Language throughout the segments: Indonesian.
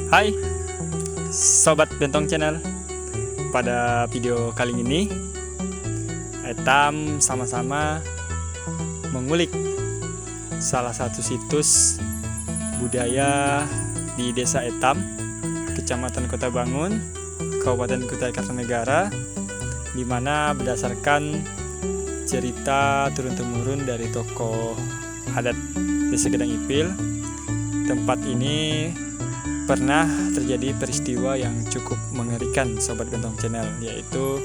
Hai Sobat Bentong Channel. Pada video kali ini Etam sama-sama mengulik salah satu situs budaya di Desa Etam, Kecamatan Kota Bangun, Kabupaten Kutai Kartanegara, di mana berdasarkan cerita turun-temurun dari tokoh adat Desa Gedang Ipil, tempat ini pernah terjadi peristiwa yang cukup mengerikan Sobat Bentong Channel, yaitu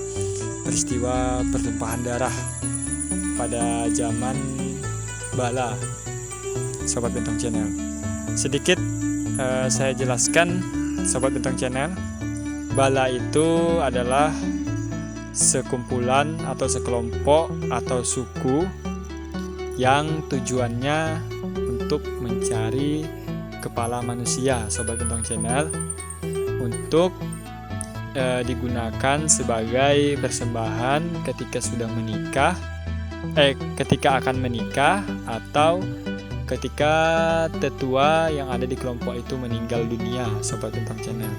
peristiwa pertumpahan darah pada zaman bala. Sobat Bentong Channel, sedikit saya jelaskan Sobat Bentong Channel. Bala itu adalah sekumpulan atau sekelompok atau suku yang tujuannya untuk mencari kepala manusia, Sobat Bentong Channel, untuk digunakan sebagai persembahan ketika sudah menikah, ketika akan menikah, atau ketika tetua yang ada di kelompok itu meninggal dunia, Sobat Bentong Channel.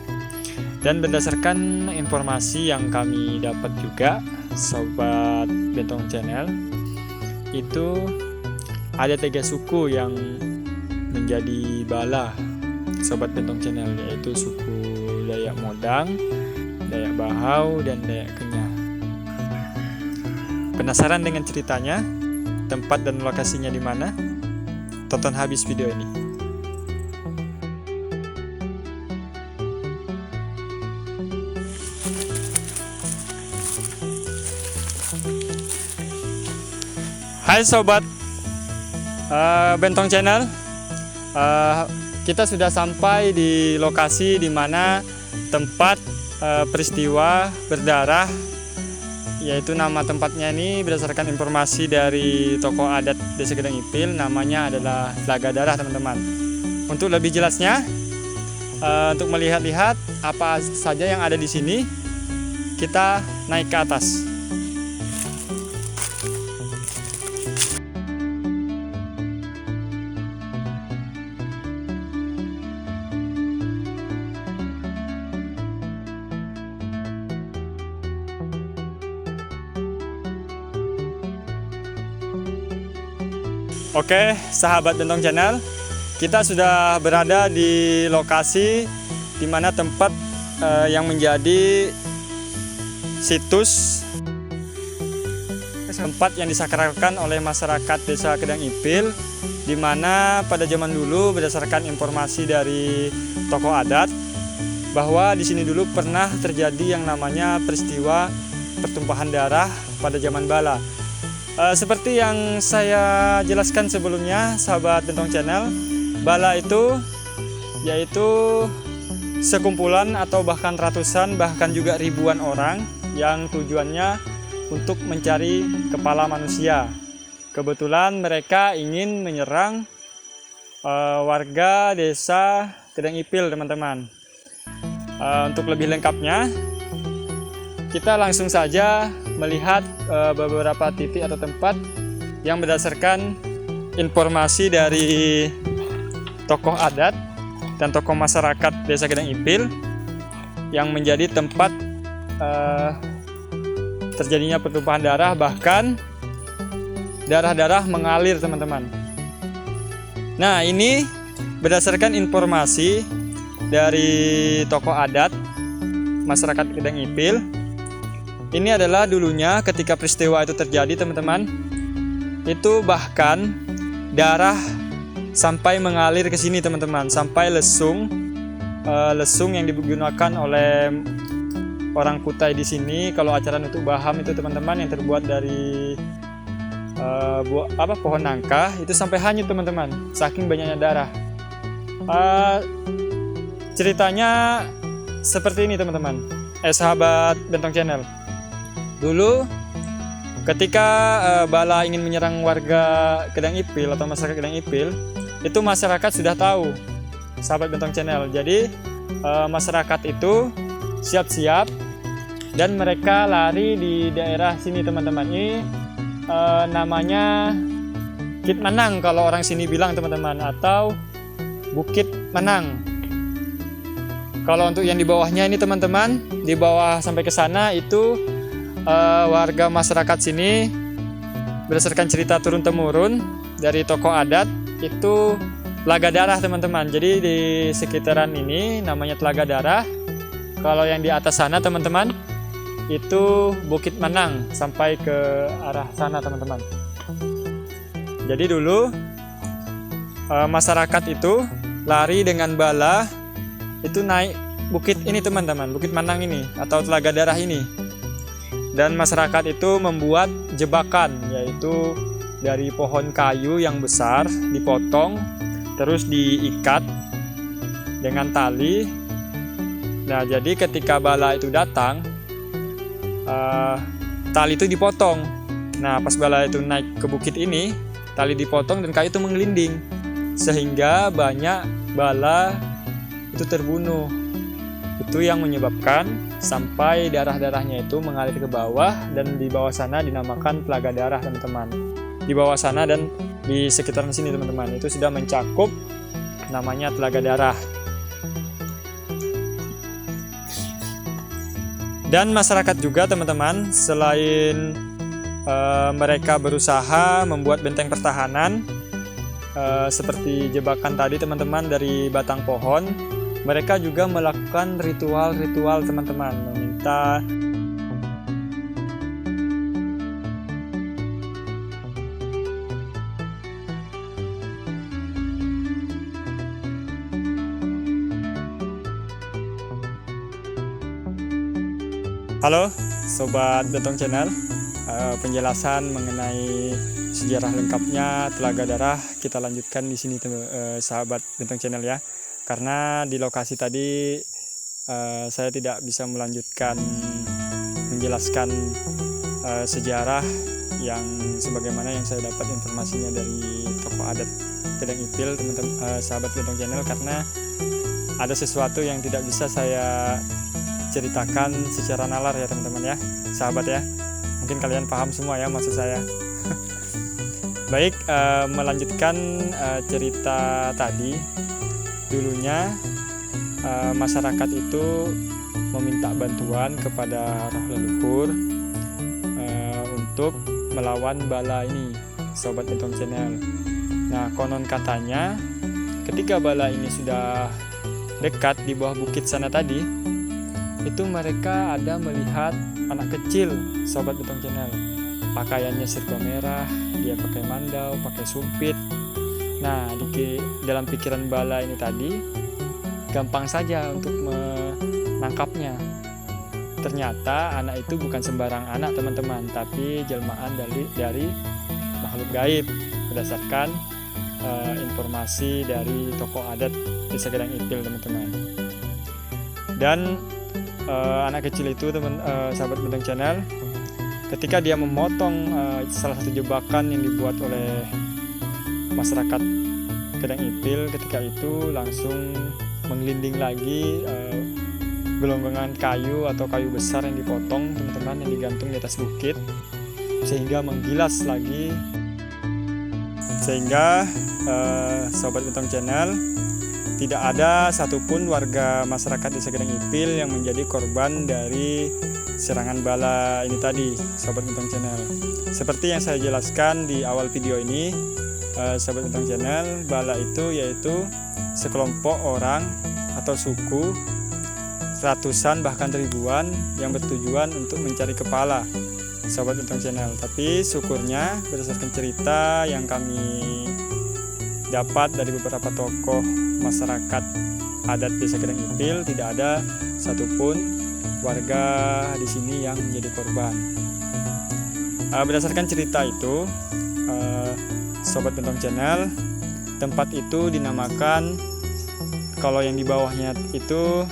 Dan berdasarkan informasi yang kami dapat juga, Sobat Bentong Channel, itu ada 3 suku yang menjadi bala, Sobat Bentong Channel, yaitu suku Dayak Modang, Dayak Bahau, dan Dayak Kenyah. Penasaran dengan ceritanya, tempat dan lokasinya di mana? Tonton habis video ini. Hai Sobat Bentong Channel. Kita sudah sampai di lokasi di mana tempat peristiwa berdarah, yaitu nama tempatnya ini berdasarkan informasi dari tokoh adat Desa Gedang Ipil, namanya adalah Telaga Darah, teman-teman. Untuk lebih jelasnya, untuk melihat-lihat apa saja yang ada di sini, kita naik ke atas. Oke, sahabat Bentong Channel, kita sudah berada di lokasi di mana tempat yang menjadi situs, tempat yang disakralkan oleh masyarakat Desa Gedang Ipil, di mana pada zaman dulu berdasarkan informasi dari tokoh adat bahwa di sini dulu pernah terjadi yang namanya peristiwa pertumpahan darah pada zaman bala. Seperti yang saya jelaskan sebelumnya, sahabat Bentong Channel, bala itu yaitu sekumpulan atau bahkan ratusan, bahkan juga ribuan orang yang tujuannya untuk mencari kepala manusia. Kebetulan mereka ingin menyerang warga Desa Gedang Ipil, teman-teman. Untuk lebih lengkapnya, kita langsung saja melihat beberapa titik atau tempat yang berdasarkan informasi dari tokoh adat dan tokoh masyarakat Desa Gedang Ipil yang menjadi tempat terjadinya pertumpahan darah, bahkan darah-darah mengalir, teman-teman. Nah, ini berdasarkan informasi dari tokoh adat masyarakat Gedang Ipil. Ini adalah dulunya ketika peristiwa itu terjadi, teman-teman, itu bahkan darah sampai mengalir ke sini, teman-teman, sampai lesung yang digunakan oleh orang Kutai di sini kalau acara nutuk baham itu, teman-teman, yang terbuat dari pohon nangka itu sampai hanyut teman-teman, saking banyaknya darah. Ceritanya seperti ini teman-teman, sahabat Bentong Channel. Dulu ketika bala ingin menyerang warga Kedang Ipil atau masyarakat Kedang Ipil, itu masyarakat sudah tahu, sahabat Bentong Channel. Jadi masyarakat itu siap-siap dan mereka lari di daerah sini teman-teman. Ini namanya Bukit Manang kalau orang sini bilang teman-teman, atau Bukit Manang. Kalau untuk yang di bawahnya ini teman-teman, di bawah sampai ke sana itu warga masyarakat sini berdasarkan cerita turun-temurun dari tokoh adat itu Telaga Darah teman-teman. Jadi di sekitaran ini namanya Telaga Darah. Kalau yang di atas sana teman-teman itu Bukit Manang sampai ke arah sana teman-teman. Jadi dulu masyarakat itu lari dengan bala itu naik bukit ini teman-teman, Bukit Manang ini atau Telaga Darah ini. Dan masyarakat itu membuat jebakan, yaitu dari pohon kayu yang besar dipotong terus diikat dengan tali. Nah, jadi ketika bala itu datang, tali itu dipotong. Nah, pas bala itu naik ke bukit ini, tali dipotong dan kayu itu menggelinding sehingga banyak bala itu terbunuh. Itu yang menyebabkan sampai darah-darahnya itu mengalir ke bawah, dan di bawah sana dinamakan Telaga Darah teman-teman. Di bawah sana dan di sekitaran sini teman-teman itu sudah mencakup namanya Telaga Darah. Dan masyarakat juga teman-teman, selain mereka berusaha membuat benteng pertahanan seperti jebakan tadi teman-teman dari batang pohon, mereka juga melakukan ritual-ritual teman-teman, meminta Halo Sobat Bentong Channel, penjelasan mengenai sejarah lengkapnya Telaga Darah kita lanjutkan di sini sahabat Bentong Channel ya. Karena di lokasi tadi saya tidak bisa melanjutkan menjelaskan sejarah yang sebagaimana yang saya dapat informasinya dari tokoh adat Kedang Ipil teman-teman, sahabat Bentong Channel, karena ada sesuatu yang tidak bisa saya ceritakan secara nalar ya teman-teman ya, sahabat ya. Mungkin kalian paham semua ya maksud saya. Baik, melanjutkan cerita tadi. Dulunya masyarakat itu meminta bantuan kepada roh leluhur untuk melawan bala ini, Sobat Bentong Channel. Nah, konon katanya ketika bala ini sudah dekat di bawah bukit sana tadi, itu mereka ada melihat anak kecil, Sobat Bentong Channel. Pakaiannya serba merah, dia pakai mandau, pakai sumpit. Nah, dalam pikiran bala ini tadi gampang saja untuk menangkapnya. Ternyata anak itu bukan sembarang anak teman-teman, tapi jelmaan dari makhluk gaib berdasarkan informasi dari tokoh adat Desa Kedang Ipil teman-teman. Dan anak kecil itu sahabat Bentong Channel, ketika dia memotong salah satu jebakan yang dibuat oleh masyarakat Kedang Ipil, ketika itu langsung menggelinding lagi gelonggongan kayu atau kayu besar yang dipotong teman-teman, yang digantung di atas bukit, sehingga menggilas lagi, sehingga Sobat Bentong Channel, tidak ada satupun warga masyarakat Desa Kedang Ipil yang menjadi korban dari serangan bala ini tadi, Sobat Bentong Channel. Seperti yang saya jelaskan di awal video ini, Sobat Bentong Channel, bala itu yaitu sekelompok orang atau suku, ratusan bahkan ribuan, yang bertujuan untuk mencari kepala, Sobat Bentong Channel. Tapi syukurnya berdasarkan cerita yang kami dapat dari beberapa tokoh masyarakat adat Desa Kedang Ipil, tidak ada satupun warga di sini yang menjadi korban. Berdasarkan cerita itu, Sobat Bentong Channel, tempat itu dinamakan, kalau yang di bawahnya itu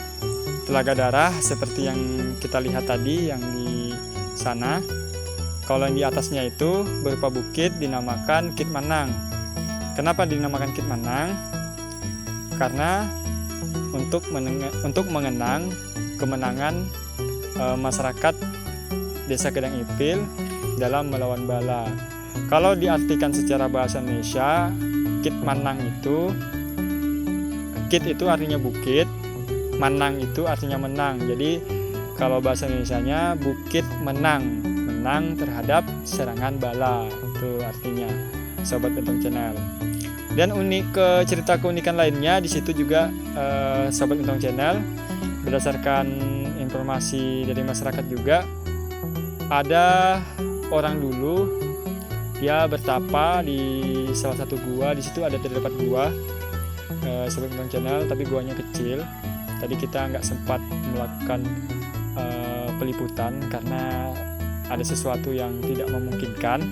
Telaga Darah seperti yang kita lihat tadi yang di sana. Kalau yang di atasnya itu berupa bukit dinamakan Kitmanang. Kenapa dinamakan Kitmanang? Karena untuk mengenang kemenangan masyarakat Desa Kedang Ipil dalam melawan bala. Kalau diartikan secara bahasa Indonesia, Kitmanang itu, Kit itu artinya bukit, Manang itu artinya menang. Jadi kalau bahasa Indonesianya Bukit Menang, menang terhadap serangan bala, itu artinya, Sobat Bentong Channel. Dan cerita keunikan lainnya di situ juga, Sobat Bentong Channel, berdasarkan informasi dari masyarakat juga, ada orang dulu dia bertapa di salah satu gua. Di situ terdapat gua, Sobat Bentong Channel, tapi guanya kecil. Tadi kita nggak sempat melakukan peliputan karena ada sesuatu yang tidak memungkinkan.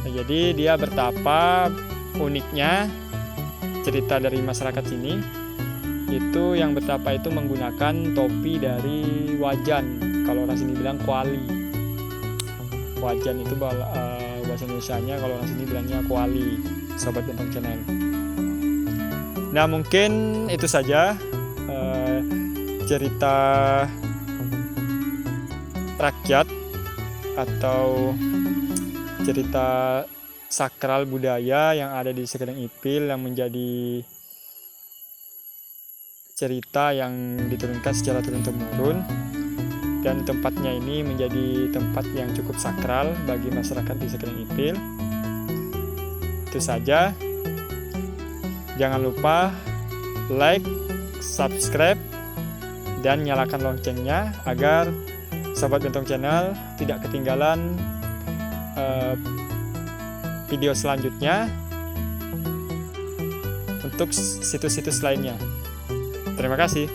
Jadi dia bertapa. Uniknya cerita dari masyarakat sini itu yang bertapa itu menggunakan topi dari wajan. Kalau orang sini bilang kuali. Wajan itu bahasa Indonesianya, kalau orang sini bilangnya kuali, Sobat Bentong Channel. Nah, mungkin itu saja cerita rakyat atau cerita sakral budaya yang ada di Kedang Ipil, yang menjadi cerita yang diturunkan secara turun-temurun, dan tempatnya ini menjadi tempat yang cukup sakral bagi masyarakat di Kedang Ipil. Itu saja. Jangan lupa like, subscribe, dan nyalakan loncengnya agar Sobat Bentong Channel tidak ketinggalan video selanjutnya untuk situs-situs lainnya. Terima kasih.